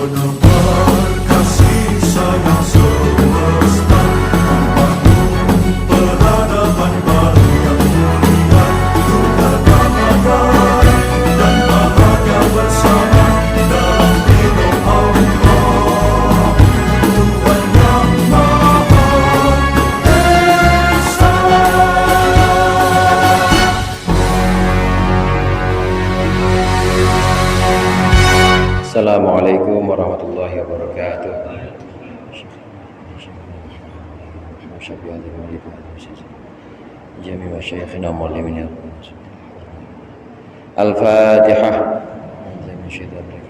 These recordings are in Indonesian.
Menebar kasih sayang semesta, membangun peradaban baru yang mulia, untuk kedamaian dan bahagia bersama dalam ridho Allah, Tuhan yang Maha Esa. Assalamualaikum warahmatullahi wabarakatuh. Jami masyayikhina muallimina. Al-Fatihah.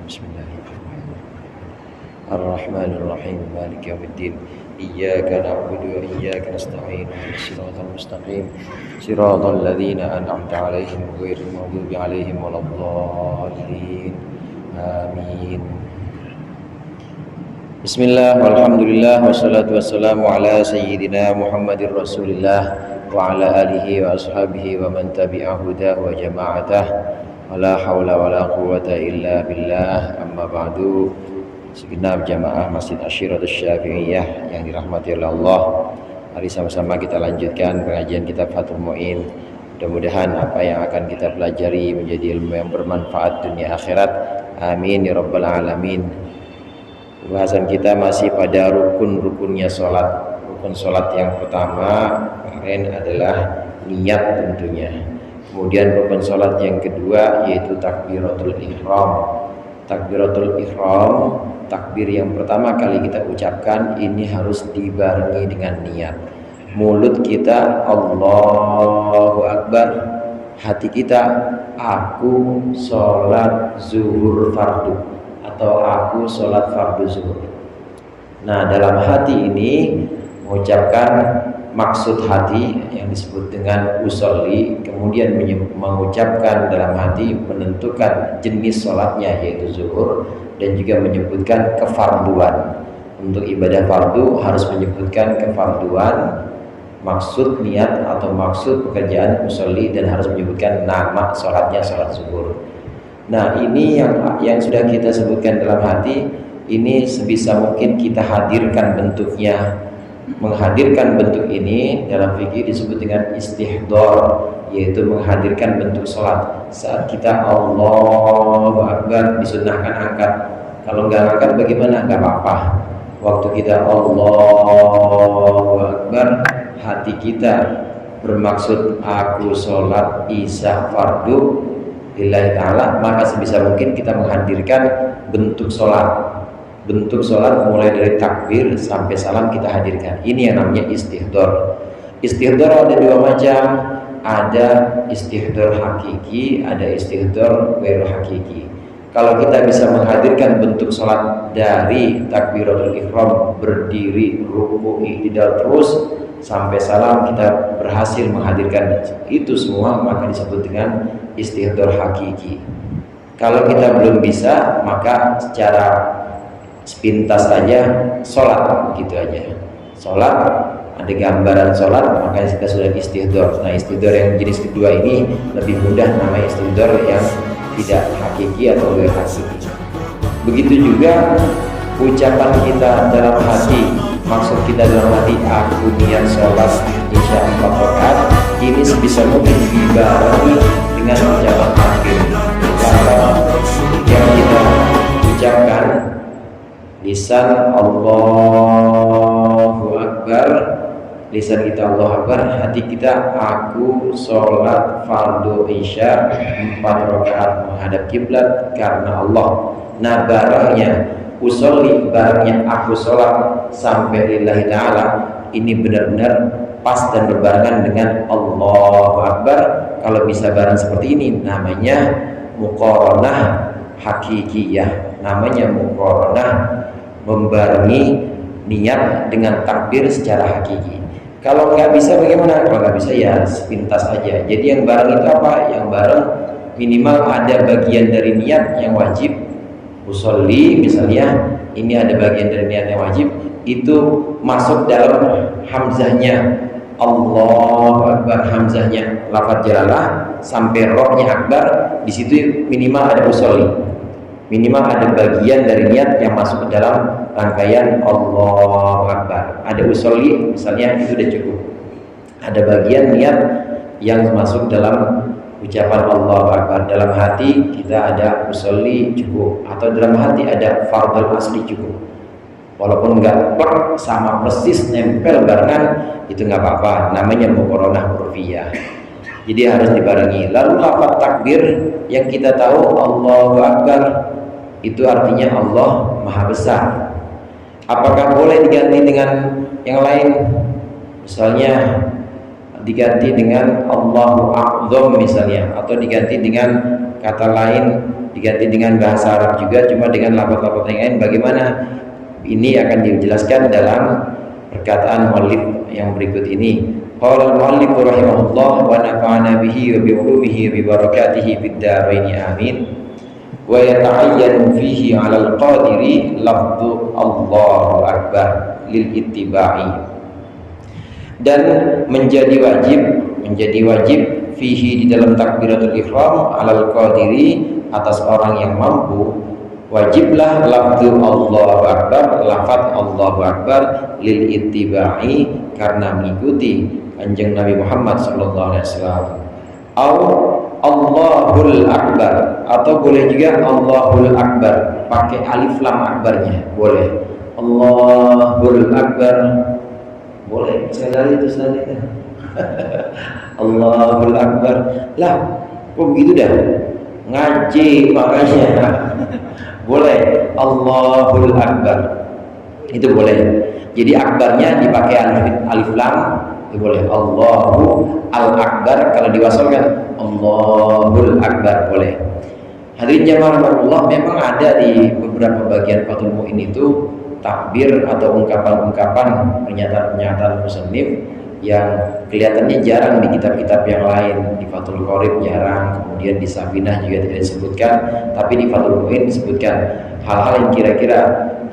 Bismillahirrahmanirrahim. Ar-Rahmanir Rahim. Maliki yaumiddin. Iyyaka na'budu wa iyyaka nasta'in. Shiratal mustaqim. Shiratal ladzina an'amta 'alaihim ghairil maghdubi 'alaihim waladdallin. Amin. Bismillah, walhamdulillah, wassalatu wassalamu ala sayyidina Muhammadir Rasulillah wa ala alihi wa ashabihi wa man tabi'ahu hudahu wa jama'atah wa la hawla wa la quwwata illa billah, amma ba'du. Segenap jamaah Masjid Asyiratus Syafi'iyah yang dirahmati oleh Allah, mari sama-sama kita lanjutkan pengajian kitab Fathul Mu'in. Mudah-mudahan apa yang akan kita pelajari menjadi ilmu yang bermanfaat dunia akhirat. Amin ya rabbal alamin. Pembahasan kita masih pada rukun-rukunnya sholat. Rukun sholat yang pertama kemarin adalah niat tentunya. Kemudian rukun sholat yang kedua yaitu takbiratul ihram. Takbiratul ihram, takbir yang pertama kali kita ucapkan ini harus dibarengi dengan niat. Mulut kita Allahu Akbar, hati kita aku sholat zuhur fardu atau aku sholat fardu zuhur. Nah, dalam hati ini mengucapkan maksud hati yang disebut dengan usolli, kemudian mengucapkan dalam hati menentukan jenis sholatnya yaitu zuhur, dan juga menyebutkan kefarduan. Untuk ibadah fardu harus menyebutkan kefarduan, maksud niat atau maksud pekerjaan usolli, dan harus menyebutkan nama sholatnya sholat zuhur. Nah, ini yang sudah kita sebutkan dalam hati, ini sebisa mungkin kita hadirkan bentuknya. Menghadirkan bentuk ini dalam fikih disebut dengan istihdor, yaitu menghadirkan bentuk sholat. Saat kita Allahu Akbar disunnahkan angkat. Kalau nggak angkat bagaimana? Nggak apa-apa. Waktu kita Allahu Akbar, hati kita bermaksud aku sholat isya fardu lillahi ta'ala, maka sebisa mungkin kita menghadirkan bentuk sholat. Bentuk sholat mulai dari takbir sampai salam kita hadirkan. Ini yang namanya istihdor. Istihdor ada dua macam. Ada istihdor hakiki, ada istihdor ghairu hakiki. Kalau kita bisa menghadirkan bentuk sholat dari takbiratul ihram, berdiri, ruku, i'tidal terus sampai salam, kita berhasil menghadirkan itu semua, maka disebut dengan istihdor hakiki. Kalau kita belum bisa, maka secara sepintas saja sholat, gitu aja. Sholat, ada gambaran sholat, maka kita sudah istihdor. Nah, istihdor yang jenis kedua ini lebih mudah, namanya istihdor yang tidak hakiki atau ghair hakiki. Begitu juga ucapan kita dalam hati, maksud kita dalam hati aku niat sholat isya 4 rakaat, ini sebisa mungkin dibarengi dengan ucapan takbir. Ucapan yang kita ucapkan, lisan Allahu Akbar, lisan kita Allahu Akbar, hati kita aku sholat fardu isya 4 rakaat menghadap kiblat karena Allah. Nah, barangnya usolli, barangnya aku sholat sampai lillahi ta'ala, ini benar-benar pas dan berbarengan dengan Allahu Akbar. Kalau bisa bareng seperti ini namanya muqaranah hakikiyah, namanya muqaranah, membarengi niat dengan takbir secara hakiki. Kalau nggak bisa bagaimana? Kalau nggak bisa ya sepintas aja. Jadi yang bareng itu apa? Yang bareng minimal ada bagian dari niat yang wajib. Usolli misalnya, ini ada bagian dari niat yang wajib, itu masuk dalam hamzahnya Allahu Akbar, hamzahnya lafadz jalalah sampai rohnya akbar, di situ minimal ada usolli. Minimal ada bagian dari niat yang masuk ke dalam rangkaian Allahu Akbar. Ada usolli misalnya, itu udah cukup. Ada bagian niat yang masuk dalam ucapan Allahu Akbar. Dalam hati kita ada usolli cukup, atau dalam hati ada fardhu asli cukup. Walaupun nggak sama persis nempel barengan, itu nggak apa-apa. Namanya muqaranah urfiyah. Jadi harus dibarengi. Lalu lafaz takbir yang kita tahu Allahu Akbar itu artinya Allah Maha Besar. Apakah boleh diganti dengan yang lain? Misalnya diganti dengan Allahu A'zam misalnya, atau diganti dengan kata lain, diganti dengan bahasa Arab juga, cuma dengan lafaz-lafaz yang lain. Bagaimana? Ini akan dijelaskan dalam perkataan muallif yang berikut ini. Qala al-muallif rahimahullah wa nafa'ana bihi wa bi ulumihi wa bi barakatihi fid dharain amin. Wa yata'ayyanu fihi 'alal qadiri lafdhu Allahu Akbar lil ittiba'i. Dan menjadi wajib fihi di dalam takbiratul ihram 'alal qadiri atas orang yang mampu, wajiblah lafdhu Allahu Akbar, lafaz Allahu Akbar lil ittiba'i, karena mengikuti Kanjeng Nabi Muhammad sallallahu alaihi wasallam. Allahul Akbar, atau boleh juga Allahul Akbar pakai alif lam akbarnya, boleh. Allahul Akbar, boleh. Saya dari itu tadi. Allahul Akbar. Lah, kok begitu dah? Ngaji makanya. Boleh. Allahul Akbar. Itu boleh. Jadi akbarnya dipakai alif lam, itu boleh. Allahu al-Akbar, kalau diwasalkan Allahul Akbar boleh. Hadirin jamaah rahmatullah, memang ada di beberapa bagian Fathul Mu'in itu takbir atau ungkapan-ungkapan, pernyataan-pernyataan musannif yang kelihatannya jarang di kitab-kitab yang lain. Di Fathul Qorib jarang, kemudian di Safinah juga tidak disebutkan, tapi di Fathul Mu'in disebutkan hal-hal yang kira-kira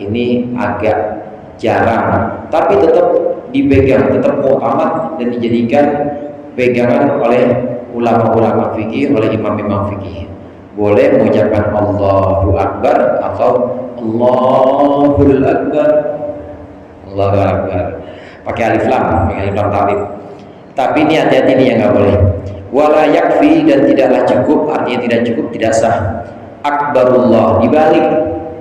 ini agak jarang, tapi tetap dipegang, tetap mu'tamad dan dijadikan pegangan oleh ulama-ulama fikih, oleh imam-imam fikih. Boleh mengucapkan Allahu Akbar atau Allahul Akbar, Allahu Akbar pakai alif lam ta'rif. Tapi ini hati-hati, ini yang nggak boleh. Wala yakfi, dan tidaklah cukup, artinya tidak cukup, tidak sah. Akbarullah dibalik,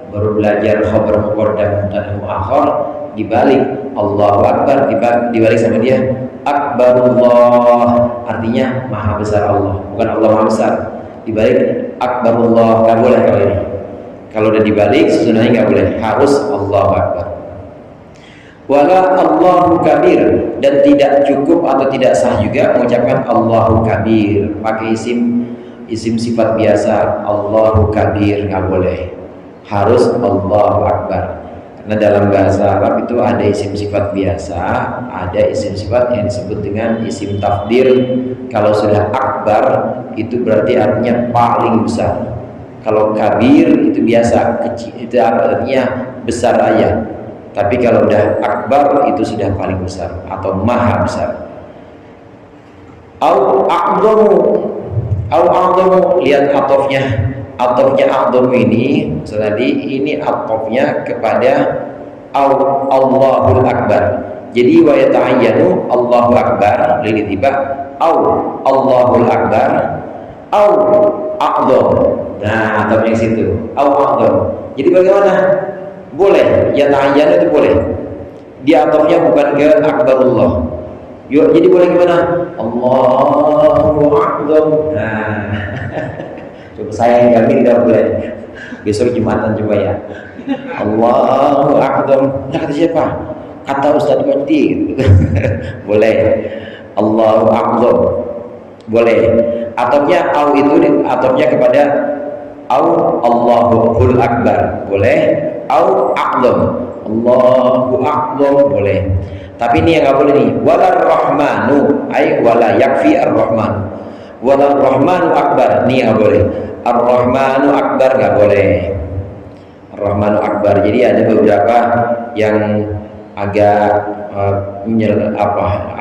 baru belajar khabar muqaddam dan muakhar, dibalik Allahu Akbar, dibalik sama dia Akbarullah, artinya Maha Besar Allah, bukan Allah Maha Besar. Dibalik Akbarullah, nggak boleh kalau ini. Kalau udah dibalik sebenarnya nggak boleh, harus Allahu Akbar. Wala Allahu Kabir, dan tidak cukup atau tidak sah juga mengucapkan Allahu Kabir pakai isim sifat biasa. Allahu Kabir nggak boleh, harus Allahu Akbar. Karena dalam bahasa Arab itu ada isim sifat biasa, ada isim sifat yang disebut dengan isim tafdil. Kalau sudah akbar itu berarti artinya paling besar. Kalau kabir itu biasa, kecil itu artinya besar aja. Tapi kalau udah akbar itu sudah paling besar atau maha besar. Au a'dhamu, lihat atofnya. Atofnya a'dhamu ini tadi, ini atofnya kepada Allahul Akbar. Jadi wa yata'ayyanu Allahu Akbar lil ittiba, Allahul Akbar au a'dham. Nah, atofnya situ a'dham. Jadi bagaimana? Boleh, yata'ayyanu itu boleh. Dia atofnya bukan ke akbarullah. Yuk, jadi boleh gimana? Allahu Akbar. Nah, coba saya jamin dah boleh. Besok Jumatan coba ya. Allahu Akbar. Nah, kata siapa? Kata Ustaz Wajdi. Boleh. Allahu Akbar. Boleh. Atofnya au itu atofnya kepada Allahul Akbar. Boleh. Au Akbar. Allahu Akbar boleh. Tapi ini yang nggak boleh nih. Walar Rahmanu, ay wala yakfi ar-Rahman. Walar Rahmanu Akbar, ini nggak boleh. Ar-Rahmanu Akbar nggak boleh. Ar-Rahmanu Akbar. Jadi ada beberapa yang agak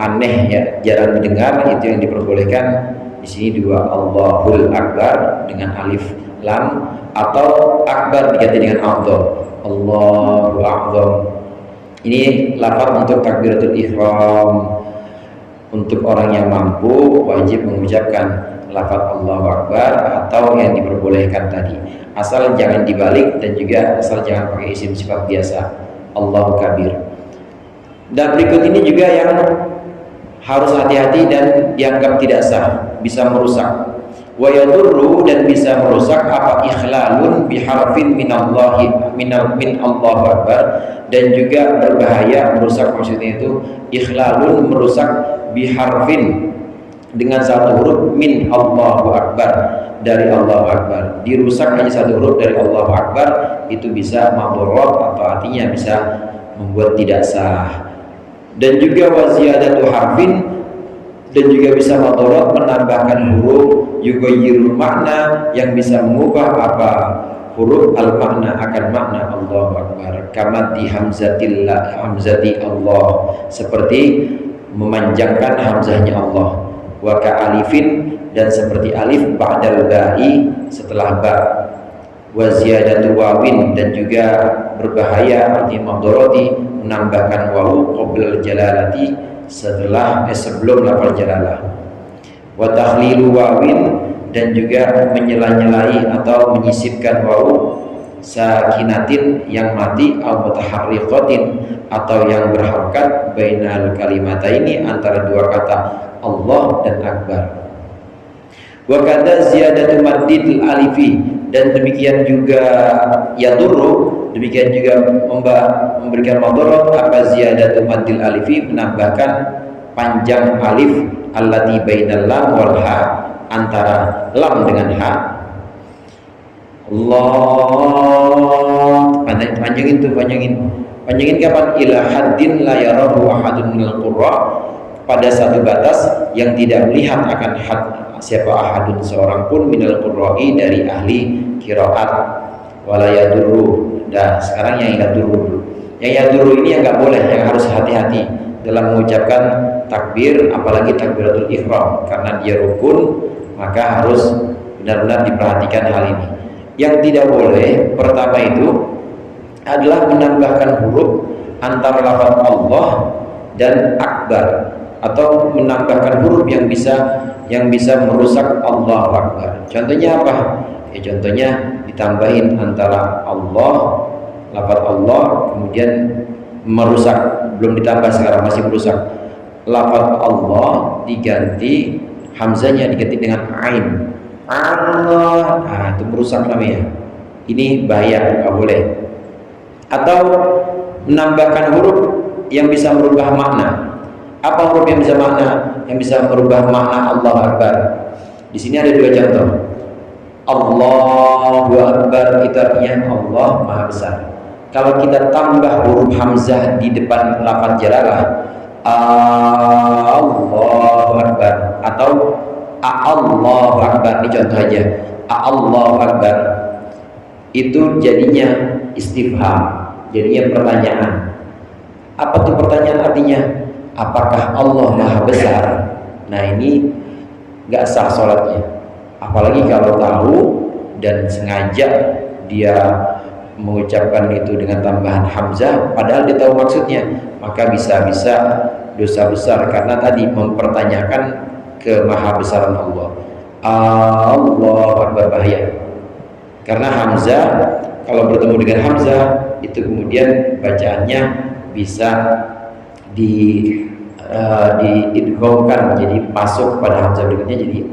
aneh ya, jarang didengar, itu yang diperbolehkan. Di sini dua Allahul Akbar dengan alif lam, atau akbar diganti dengan a'zam. Allahu a'zam. Ini lafaz untuk takbiratul ihram. Untuk orang yang mampu wajib mengucapkan lafaz Allahu Akbar atau yang diperbolehkan tadi. Asal jangan dibalik dan juga asal jangan pakai isim sifat biasa. Allahu Kabir. Dan berikut ini juga yang harus hati-hati dan dianggap tidak sah, bisa merusak. Wa yadurru, dan bisa merusak apa ikhlalun biharfin minallahi min Allahu Akbar, dan juga berbahaya merusak, maksudnya itu ikhlalun merusak biharfin dengan satu huruf min Allahu Akbar, dari Allahu Akbar. Dirusak hanya satu huruf dari Allahu Akbar itu bisa madharat atau artinya bisa membuat tidak sah. Dan juga waziyadatu harfin, dan juga bisa madharat menambahkan huruf yugayyirul makna yang bisa mengubah apa huruf al makna akan makna Allahu Akbar, kama di hamzati Allah, seperti memanjangkan hamzahnya Allah, wa ka alifin, dan seperti alif ba'dal ba'i setelah ba, wa ziyadatu wawin, dan juga berbahaya artinya madharati menambahkan wawu qabla jalalati sebelum lafal jalalah, wa takhlilu wawin, dan juga menyela-nyelai atau menyisipkan wawu sakinatin yang mati, atau mutaharriqatin, atau yang berharakat, bainal kalimataini, antara dua kata Allah dan Akbar. Wa kadza ziyadatu maddil alifi, dan demikian juga yadurru, demikian juga memberikan madarat apa ziyadatu maddil alifi, menambahkan panjang alif allati bainal lam wal ha, antara lam dengan ha. Allah, panjangin kapan? Ila haddin la yarahu ahadun minal qurra, pada satu batas yang tidak melihat akan siapa ahadun seorang pun minal qurra'i dari ahli qiraat. Wala yadurru. Dah, sekarang yang yadurru. Yang yadurru ini yang enggak boleh, yang harus hati-hati dalam mengucapkan takbir, apalagi takbiratul ihram, karena dia rukun, maka harus benar-benar diperhatikan hal ini. Yang tidak boleh pertama itu adalah menambahkan huruf antara lafaz Allah dan Akbar, atau menambahkan huruf yang bisa merusak Allahu Akbar. Contohnya apa? Ya contohnya ditambahin antara Allah, lafaz Allah, kemudian merusak, belum ditambah sekarang masih merusak. Lafaz Allah diganti hamzanya diganti dengan ain. Allah, nah itu merusak namanya. Ini bahaya, nggak boleh. Atau menambahkan huruf yang bisa merubah makna. Apa huruf yang bisa merubah makna Allah Akbar? Di sini ada dua contoh. Allahu Akbar itu artinya Allah Maha Besar. Kalau kita tambah huruf hamzah di depan lafaz jalalah, Allahu Akbar, atau Allahu Akbar, ini contoh aja. Allahu Akbar itu jadinya istifham, jadinya pertanyaan. Apa tuh pertanyaan artinya? Apakah Allah Maha Besar? Nah ini nggak sah sholatnya. Apalagi kalau tahu dan sengaja dia mengucapkan itu dengan tambahan hamzah, padahal dia tahu maksudnya, maka bisa-bisa dosa besar karena tadi mempertanyakan kemahabesaran Allah. Allahu Akbar, bahaya. Karena hamzah kalau bertemu dengan hamzah itu kemudian bacaannya bisa diidghamkan, jadi masuk pada hamzah berikutnya, jadi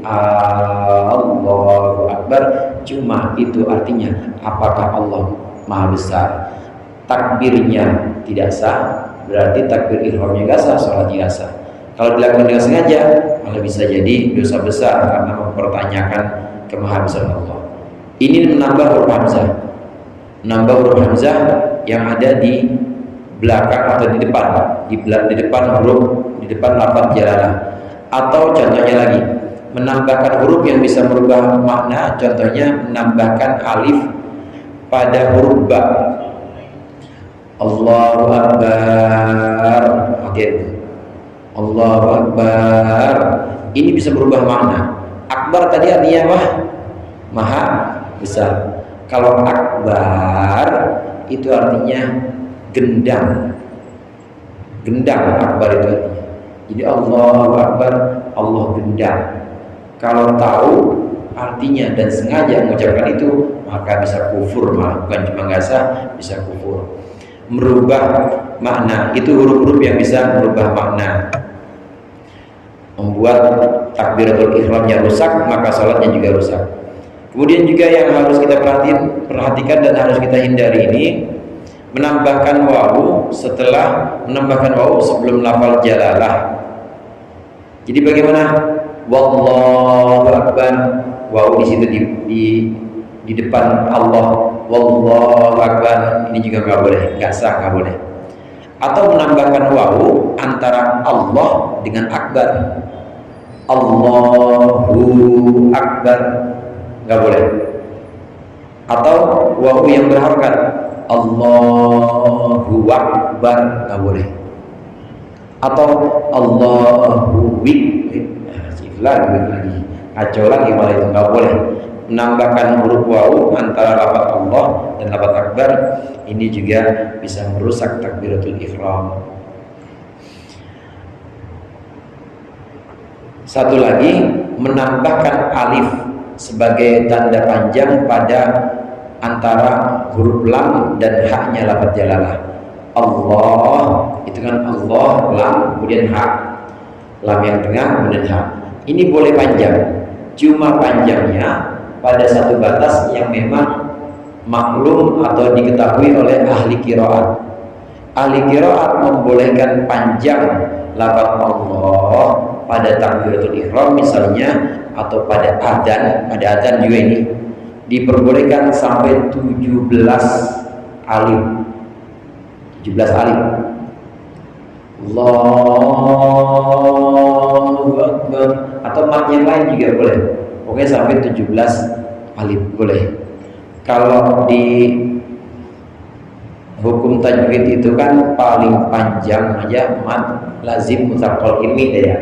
Allahu Akbar. Cuma itu artinya apakah Allah Maha Besar. Takbirnya tidak sah, berarti takbir ihramnya nggak sah, sholatnya nggak sah. Kalau dilakukan dengan sengaja malah bisa jadi dosa besar karena mempertanyakan kemahabesaran Allah. Ini menambah huruf hamzah yang ada di belakang atau di depan lafaz jalalah. Atau contohnya lagi, menambahkan huruf yang bisa merubah makna, contohnya menambahkan alif pada huruf ba. Allahu Akbar, Allahu Akbar, ini bisa berubah makna. Akbar tadi artinya apa? Maha besar. Kalau akbar itu artinya gendang. Gendang akbar itu artinya. Jadi Allahu Akbar, Allah gendang. Kalau tahu artinya dan sengaja mengucapkan itu, maka bisa kufur, malah bukan cuma nggak sah, bisa kufur. Merubah makna, itu huruf-huruf yang bisa merubah makna, membuat takbiratul ihramnya rusak, maka salatnya juga rusak. Kemudian juga yang harus kita perhatikan dan harus kita hindari ini, menambahkan wawu sebelum lafal jalalah. Jadi bagaimana? Wallahu Akbar, wawu di situ di depan Allah. Wallahu Akbar, ini juga nggak boleh, nggak sah, nggak boleh. Atau menambahkan wawu antara Allah dengan akbar. Allahu Akbar, nggak boleh. Atau wawu yang berharokat, Allahu Akbar, nggak boleh. Atau Allahu lagi kacau lagi, malah itu nggak boleh. Menambahkan huruf wawu antara lafaz Allah dan lafaz akbar, ini juga bisa merusak takbiratul ihram. Satu lagi, menambahkan alif sebagai tanda panjang pada antara huruf lam dan haknya lafaz jalalah. Allah itu kan Allah, lam, kemudian hak, lam yang tengah, kemudian hak. Ini boleh panjang, cuma panjangnya pada satu batas yang memang maklum atau diketahui oleh ahli qiraat. Ahli qiraat membolehkan panjang lafaz Allah pada takbiratul ihram misalnya, atau pada adzan juga ini diperbolehkan sampai 17 alif. 17 alif. Allahu Akbar, atau mat yang lain juga boleh. Pokoknya sampai 17 alif boleh. Kalau di hukum tajwid itu kan paling panjang aja mat lazim mutsaqal ini ya.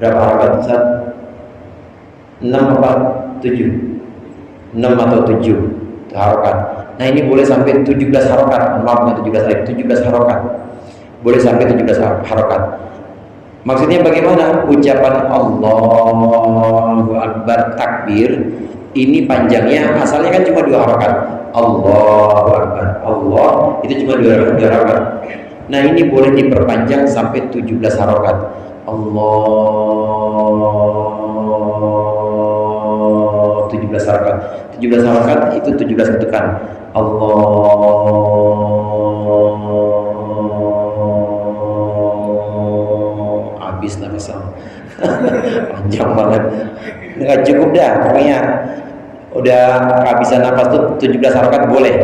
Berapa harakat Ustaz? 6 apa 7? 6 atau 7 harakat. Nah, ini boleh sampai 17 harakat. Maaf, bukan 17 alif, 17 harakat. Boleh sampai 17 harakat. Maksudnya bagaimana? Ucapan Allahu Akbar takbir ini panjangnya asalnya kan cuma 2 harakat. Allahu Akbar, Allah itu cuma 2 harakat. Nah, ini boleh diperpanjang sampai 17 harakat. Allah 17 harakat. 17 harakat itu 17 ketukan. Habis nafas panjang banget, nggak cukup dah pokoknya. Udah kehabisan nafas tuh 17 harakat boleh.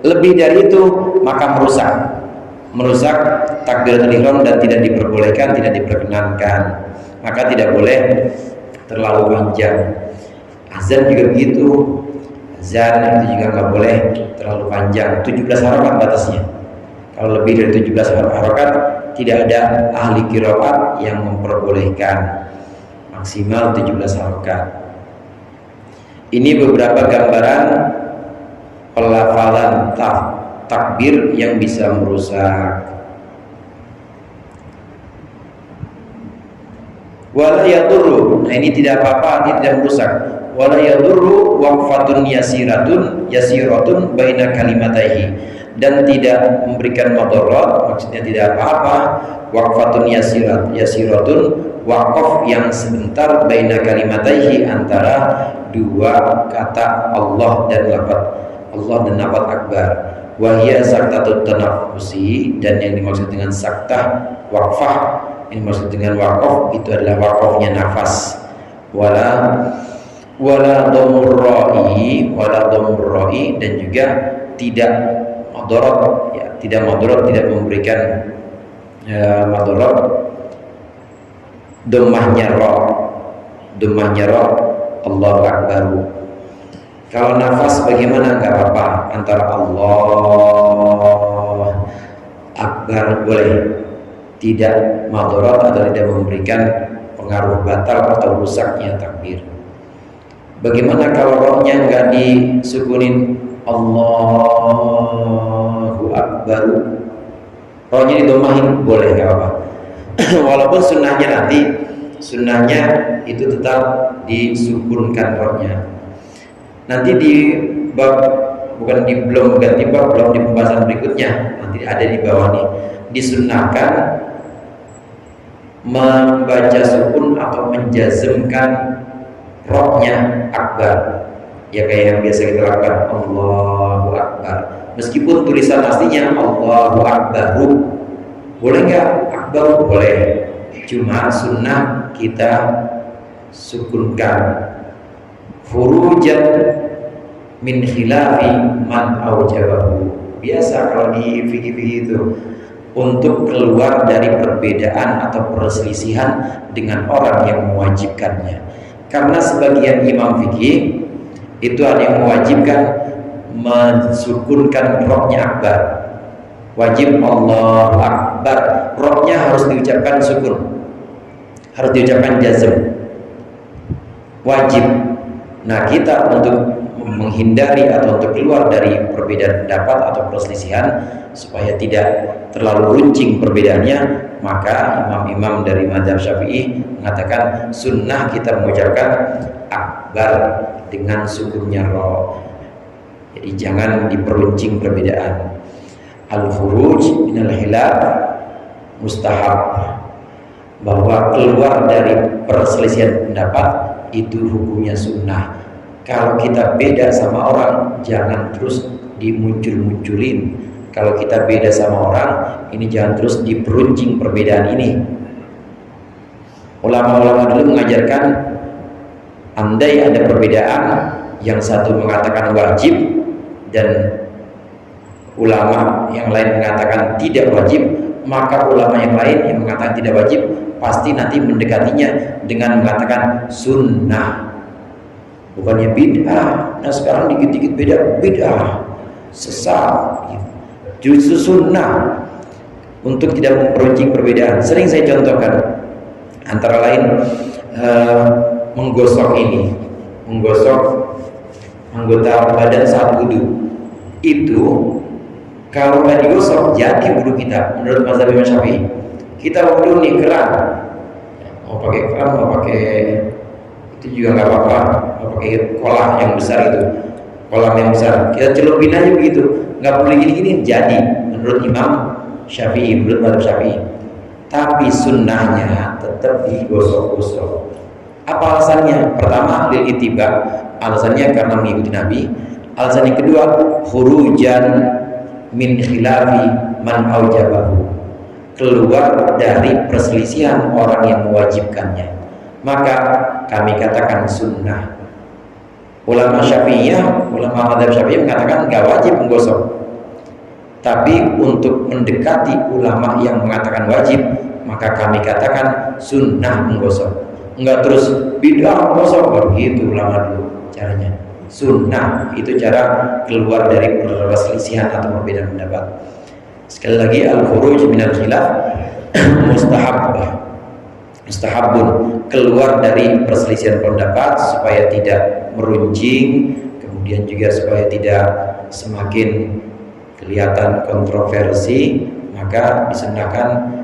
Lebih dari itu maka merusak takbiratul ihram dan tidak diperbolehkan, tidak diperkenankan. Maka tidak boleh terlalu panjang. Azan juga begitu. Azan itu juga nggak boleh terlalu panjang. 17 harakat batasnya. Kalau lebih dari 17 harakat tidak ada ahli qiraat yang memperbolehkan, maksimal 17 harakat. Ini beberapa gambaran pelafalan takbir yang bisa merusak. Wala yadurru, nah ini tidak apa-apa, ini tidak merusak. Wala yadurru waqfatun yasiratun baina kalimataihi, dan tidak memberikan madarat, maksudnya tidak apa-apa. Waqfatun yasiratun, waqaf yang sebentar, baina kalimataihi, antara 2 kata Allah dan lafaz akbar. Wahia saktatut tanafusi, dan yang dimaksud dengan saktah waqfah, yang dimaksud dengan waqaf itu adalah waqafnya nafas. Wala dhammur ra'i, dan juga tidak madarat, ya, tidak memberikan madarat. Dhammahnya ra, Allahu Akbar. Kalau nafas bagaimana? Enggak apa-apa, antara Allah Akbar boleh, tidak madarat atau tidak memberikan pengaruh batal atau rusaknya takbir. Bagaimana kalau rohnya nggak disukunin? Allahu Akbar, rohnya didomahin, boleh, nggak apa-apa. Walaupun sunnahnya itu tetap disukunkan rohnya. Nanti di bab, bukan di belum ganti bab, belum di pembahasan berikutnya, nanti ada di bawah nih, disunnahkan membaca sukun atau menjazmkan rohnya akbar, ya kayak yang biasa kita lakukan, Allahu Akbar, meskipun tulisan aslinya Allahu Akbaru. Boleh nggak? Akbar boleh, cuma sunnah kita sukunkan. Furujan min khilafi man aujabahu. Biasa kalau di fikih-fikih itu, untuk keluar dari perbedaan atau perselisihan dengan orang yang mewajibkannya. Karena sebagian imam fikih itu ada yang mewajibkan mensukunkan rohnya akbar, wajib Allahu Akbar, rohnya harus diucapkan sukun, harus diucapkan jazm, wajib. Nah, kita untuk menghindari atau untuk keluar dari perbedaan pendapat atau perselisihan supaya tidak terlalu runcing perbedaannya, maka imam-imam dari mazhab Syafi'i mengatakan sunnah kita mengucapkan akbar dengan sukunnya roh. Jadi jangan diperuncing perbedaan. Al-khuruj minal khilaf mustahab, bahwa keluar dari perselisihan pendapat itu hukumnya sunnah. Kalau kita beda sama orang, jangan terus dimuncul-munculin. Kalau kita beda sama orang, ini jangan terus diperuncing perbedaan ini. Ulama-ulama dulu mengajarkan, andai ada perbedaan, yang satu mengatakan wajib dan ulama yang lain mengatakan tidak wajib, maka ulama yang lain yang mengatakan tidak wajib pasti nanti mendekatinya dengan mengatakan sunnah, bukannya bid'ah. Nah, sekarang dikit-dikit bid'ah, sesat gitu. Justru sunnah untuk tidak memperuncing perbedaan. Sering saya contohkan, antara lain menggosok anggota badan saat wudu. Itu kalau nggak digosok jadi wudu kita menurut mazhab Imam Syafi'i. Kita wudu nih keran, mau pakai keran, mau pakai itu juga nggak apa-apa, mau pakai kolam yang besar itu, kolam yang besar, kita celupin aja begitu, nggak perlu gini-gini, jadi menurut Imam Syafi'i, menurut mazhab Syafi'i. Tapi sunnahnya tetap digosok-gosok. Apa alasannya? Pertama, lil ittiba, alasannya karena mengikuti Nabi. Alasan yang kedua, khurujan min khilafi man aujabahu, keluar dari perselisihan orang yang mewajibkannya, maka kami katakan sunnah. Ulama Syafi'iyah, ulama mazhab Syafi'i mengatakan nggak wajib menggosok, tapi untuk mendekati ulama yang mengatakan wajib, maka kami katakan sunnah menggosok. Enggak terus bid'ah menggosok, begitu ulama dulu caranya. Sunnah itu cara keluar dari perselisihan atau perbedaan pendapat. Sekali lagi, al-khuruj minal khilaf mustahabun, keluar dari perselisihan pendapat supaya tidak meruncing, kemudian juga supaya tidak semakin kelihatan kontroversi, maka disunnahkan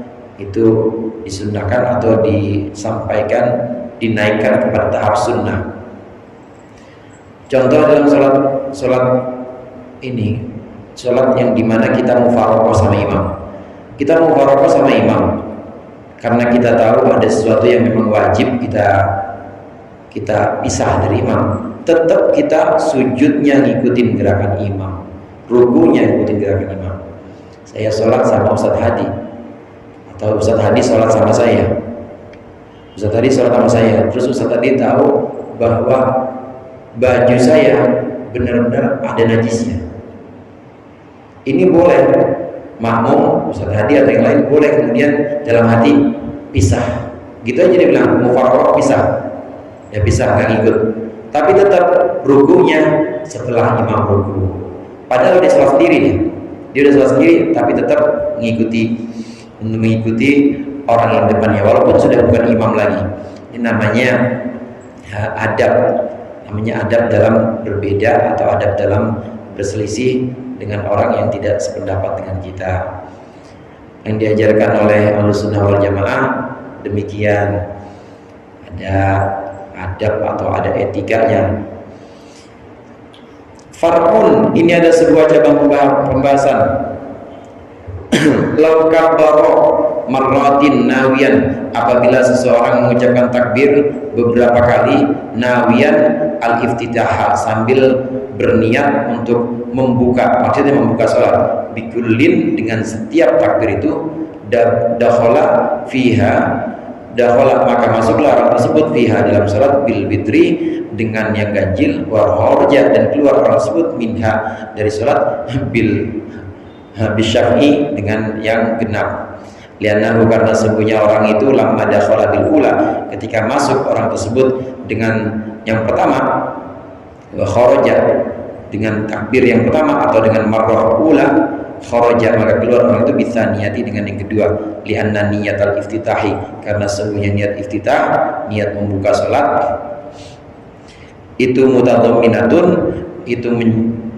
atau disampaikan, dinaikkan kepada tahap sunnah. Contoh dalam sholat yang dimana kita mufaroqah sama imam. Kita mufaroqah sama imam karena kita tahu ada sesuatu yang memang wajib kita pisah dari imam. Tetap kita sujudnya ngikutin gerakan imam, rukunya ngikutin gerakan imam. Saya sholat sama Ustadz Hadi, atau Ustadz Hadi sholat sama saya. Ustadz Hadi sholat sama saya, terus Ustadz Hadi tahu bahwa baju saya benar-benar ada najisnya. Ini boleh makmum, Ustadz Hadi atau yang lain boleh kemudian dalam hati pisah. Gitu aja dia bilang, mufaroqah pisah. Ya pisah, nggak ngikut. Tapi tetap rukunya setelah imam ruku. Padahal dia sholat sendiri nih. Dia udah sholat sendiri, tapi tetap mengikuti orang yang depannya, walaupun sudah bukan imam lagi. Ini namanya adab. namanya adab dalam berbeda atau adab dalam berselisih dengan orang yang tidak sependapat dengan kita. Yang diajarkan oleh Ahlussunnah wal Jamaah demikian, ada adab atau ada etikanya. Farqun, ini ada sebuah cabang pembahasan. Lau kabbara marratin nawiyan, apabila seseorang mengucapkan takbir beberapa kali nawiyan al-iftitah, sambil berniat untuk membuka, maksudnya membuka salat, bikullin, dengan setiap takbir itu, dakhala fiha, dakhala maka masuklah orang tersebut fiha dalam salat, bil witri dengan yang ganjil, wa kharaja dan keluar orang tersebut minha dari salat, bil bisyaf'i dengan yang genap. Liannahu, karena sesungguhnya orang itu lamma dakhala bil ula, ketika masuk orang tersebut dengan yang pertama, wa kharaja dengan takbir yang pertama atau dengan marrah ula, kharaja maka keluar orang itu bisa niyati dengan yang kedua. Lianna niyatal iftitahi, karena sesungguhnya niat iftitah, niat membuka salat itu mutadhamminatun, itu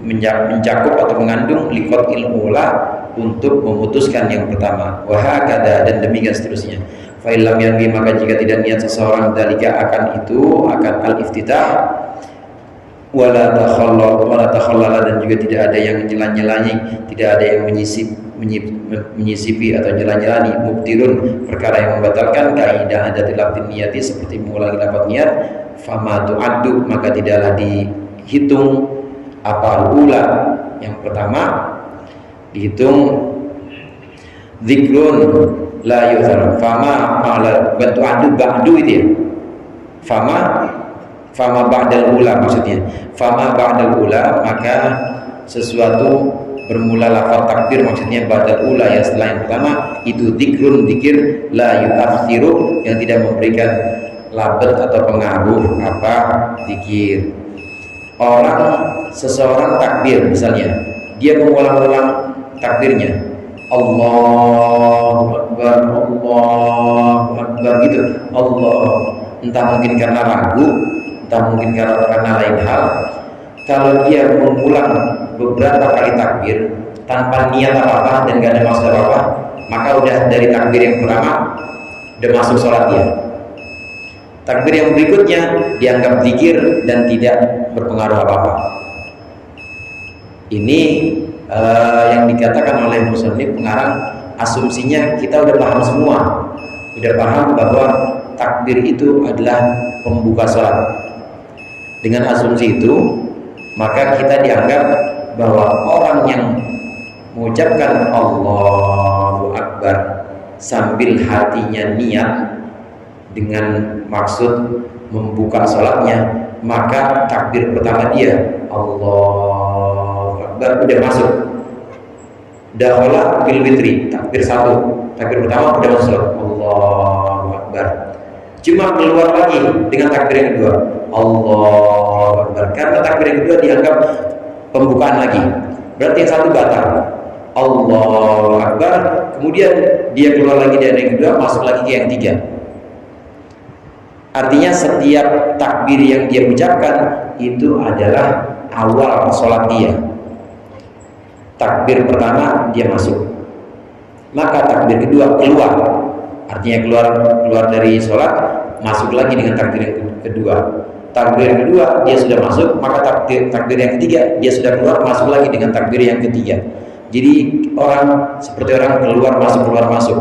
mencakup atau mengandung liqat ilmula, untuk memutuskan yang pertama, wahakada, dan demikian seterusnya. Fa illam yanwi, maka jika tidak niat seseorang dalika akan itu, akan al-iftitah, wala takhallala, dan juga tidak ada yang nyela-nyelani, tidak ada yang menyisipi atau nyela-nyelani, mubtirun, perkara yang membatalkan, kaidah adatil lafdin niyati, seperti mengulangi lafaz niat, fama tu'addu, maka tidaklah dihitung apa ula yang pertama, dihitung zikrun la yu'thar, fama ala bantu adu ba'du itu ya, fama ba'dal ula, maksudnya fama ba'dal ula, maka sesuatu bermula lafaz takbir, maksudnya ba'dal ula, yang setelah yang pertama itu zikrun, zikir, la yu'athiru, yang tidak memberikan labet atau pengaruh apa zikir. Seseorang takbir, misalnya dia mengulang-ulang takbirnya, Allahu Akbar, Allahu Akbar gitu, Allah, entah mungkin karena ragu, entah mungkin karena lain hal. Kalau dia mengulang beberapa kali takbir tanpa niat apa-apa dan gak ada maksud apa-apa, maka udah dari takbir yang pertama udah masuk sholat dia. Takbir yang berikutnya dianggap zikir dan tidak berpengaruh apa-apa. Ini yang dikatakan oleh musannif pengarang, asumsinya kita udah paham semua, udah paham bahwa takbir itu adalah pembuka sholat. Dengan asumsi itu, maka kita dianggap bahwa orang yang mengucapkan Allahu Akbar sambil hatinya niat dengan maksud membuka sholatnya, maka takbir pertama dia Allahu Akbar udah masuk. Dakhala bil witri, takbir satu, takbir pertama udah masuk sholat, Allahu Akbar. Cuma keluar lagi dengan takbir yang kedua, Allahu Akbar, karena takbir yang kedua dianggap pembukaan lagi, berarti yang satu batal, Allahu Akbar. Kemudian dia keluar lagi dari yang kedua, masuk lagi ke yang tiga. Artinya setiap takbir yang dia ucapkan itu adalah awal sholat dia. Takbir pertama dia masuk, maka takbir kedua keluar, artinya keluar dari sholat, masuk lagi dengan takbir yang kedua. Takbir yang kedua dia sudah masuk, maka takbir yang ketiga dia sudah keluar, masuk lagi dengan takbir yang ketiga. Jadi orang seperti orang keluar masuk,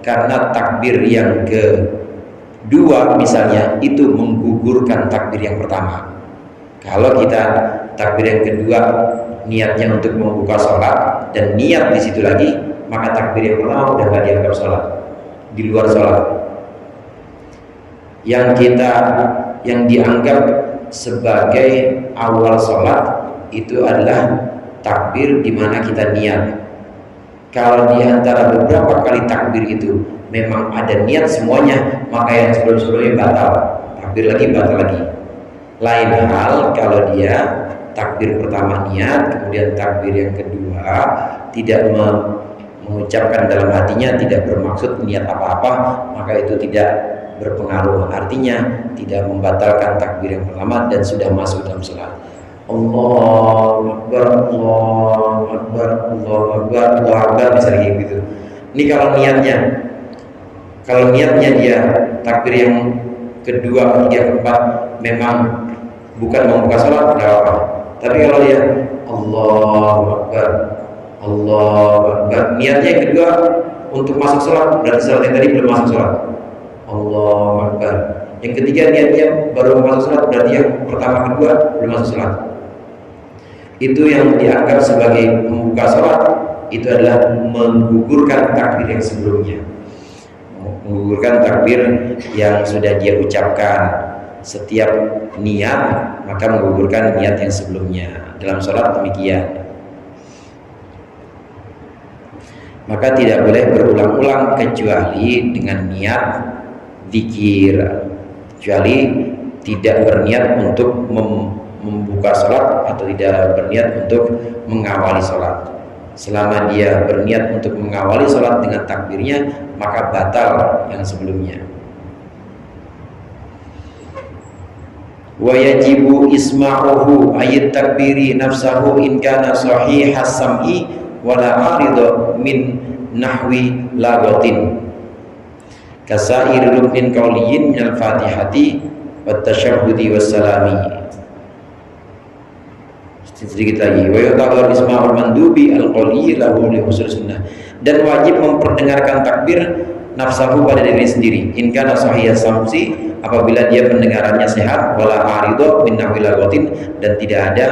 karena takbir yang kedua misalnya itu menggugurkan takbir yang pertama. Kalau kita takbir yang kedua niatnya untuk membuka sholat dan niat di situ lagi, maka takbir yang pertama udah gak dianggap sholat, di luar sholat. Yang dianggap sebagai awal sholat itu adalah takbir di mana kita niat. Kalau di antara beberapa kali takbir itu memang ada niat semuanya, maka yang sebelum-sebelumnya batal, takbir lagi batal lagi. Lain hal kalau dia takbir pertama niat, kemudian takbir yang kedua tidak mengucapkan dalam hatinya, tidak bermaksud niat apa-apa, maka itu tidak berpengaruh. Artinya tidak membatalkan takbir yang pertama dan sudah masuk dalam salat. Allahu Akbar, Allahu Akbar, Allahu Akbar, Allahu Akbar, misalnya gitu. Ini kalau niatnya dia takbir yang kedua, ketiga, keempat memang bukan membuka salat, tidak apa. Tapi kalau dia Allahu Akbar, Allahu Akbar, niatnya yang kedua untuk masuk salat, berarti salat yang tadi belum masuk salat. Allahu Akbar. Yang ketiga niatnya baru masuk salat, berarti yang pertama kedua belum masuk salat. Itu yang dianggap sebagai membuka salat, itu adalah menggugurkan takbir yang sebelumnya. Menggugurkan takbir yang sudah dia ucapkan. Setiap niat maka menggugurkan niat yang sebelumnya. Dalam salat demikian. Maka tidak boleh berulang-ulang kecuali dengan niat zikir, kecuali tidak berniat untuk membuka sholat atau tidak berniat untuk mengawali sholat. Selama dia berniat untuk mengawali sholat dengan takbirnya, maka batal yang sebelumnya. Wa yajibu isma'uhu ayat takbiri nafsahu in kana sahihas sam'i wala aridu min nahwi lagatin kasair ruknin qawliyin minal fatihati wat tasyahhudi wassalami. Sedikit lagi, wa yutawar isma'ul mandubi al-qawli lahu li usul sunnah, dan wajib memperdengarkan takbir nafsahu pada diri sendiri in kana sahihas samsi, apabila dia pendengarannya sehat, wala aridu min nahwi lagatin, dan tidak ada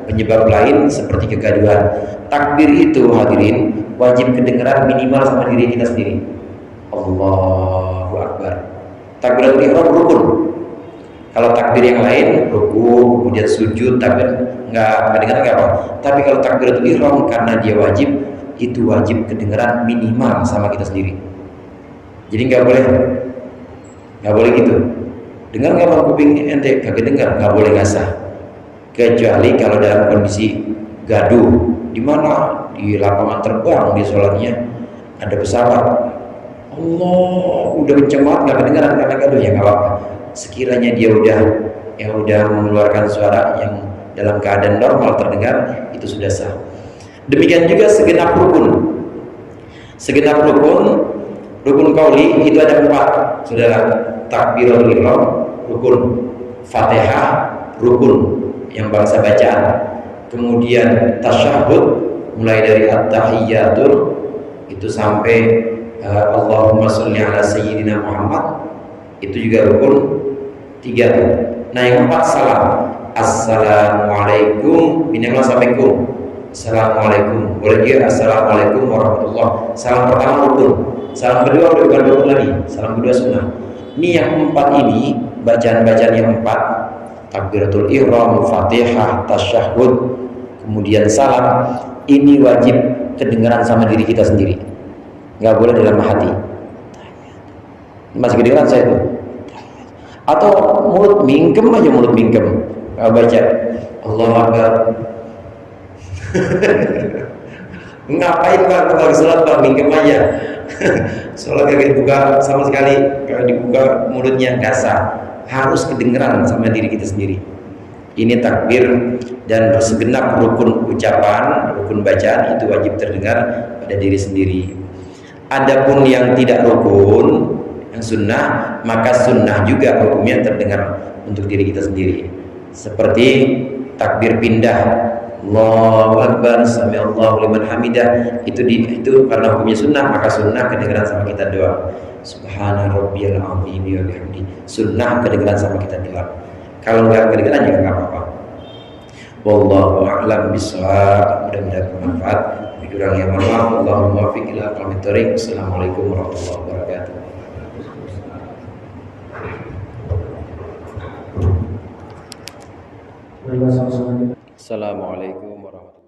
penyebab lain seperti kegaduhan. Takbir itu hadirin wajib kedengaran minimal sama diri kita sendiri. Allahu Akbar. Takbiratul ihram rukun. Kalau takbir yang lain ruku, kemudian sujud, takbir nggak kedengaran nggak apa. Tapi kalau takbiratul ihram karena dia wajib, itu wajib kedengaran minimal sama kita sendiri. Jadi nggak boleh gitu. Dengar nggak bang kuping ente? Kagak dengar, nggak boleh ngasah. Kecuali kalau dalam kondisi gaduh, di mana di lapangan terbang, di sholatnya ada pesawat, Allah udah kenceng banget nggak kedengaran karena gaduh, ya nggak apa-apa. Sekiranya dia udah mengeluarkan suara yang dalam keadaan normal terdengar, itu sudah sah. Demikian juga segenap rukun. Rukun qauli itu ada 4, saudara. Takbiratul ihram rukun, Fatihah rukun yang bangsa bacaan, kemudian tasyahud mulai dari at-tahiyyatul itu sampai Allahumma sholli ala sayyidina Muhammad, itu juga rukun 3 tuh. Nah yang 4 salam, assalamualaikum minimal sampai kum, assalamualaikum, boleh juga assalamualaikum warahmatullah. Salam pertama rukun, salam kedua bukan rukun lagi, salam kedua sunnah. Ini yang 4 ini, bacaan-bacaan yang 4, takbiratul ihram, Fatihah, tasyahud, kemudian salam, ini wajib kedengaran sama diri kita sendiri, nggak boleh dalam hati. Masih kedengaran saya tuh, atau mulut mingkem aja, baca Allahu Akbar. Ngapain Pak kalau sholat Pak mingkem aja? Sholat kagak dibuka sama sekali, kalau dibuka mulutnya nggak sah. Harus kedengeran sama diri kita sendiri. Ini takbir dan segenap rukun ucapan, rukun bacaan itu wajib terdengar pada diri sendiri. Adapun yang tidak rukun, yang sunnah, maka sunnah juga hukumnya terdengar untuk diri kita sendiri. Seperti takbir pindah, Allahu Akbar, sami'allahu liman hamidah, itu karena hukumnya sunnah, maka sunnah kedengaran sama kita doa. Subhana rabbiyal azim wa bihamdi. Sunnah kedengaran sama kita doa. Kalau nggak kedengaran juga nggak apa-apa. Wallahu a'lam bishawab. Mudah-mudahan bermanfaat. Kurang yang maaf. Allahumma waffiq ila aqwamit thoriq. Assalamualaikum warahmatullahi wabarakatuh. Assalamualaikum warahmatullahi wabarakatuh.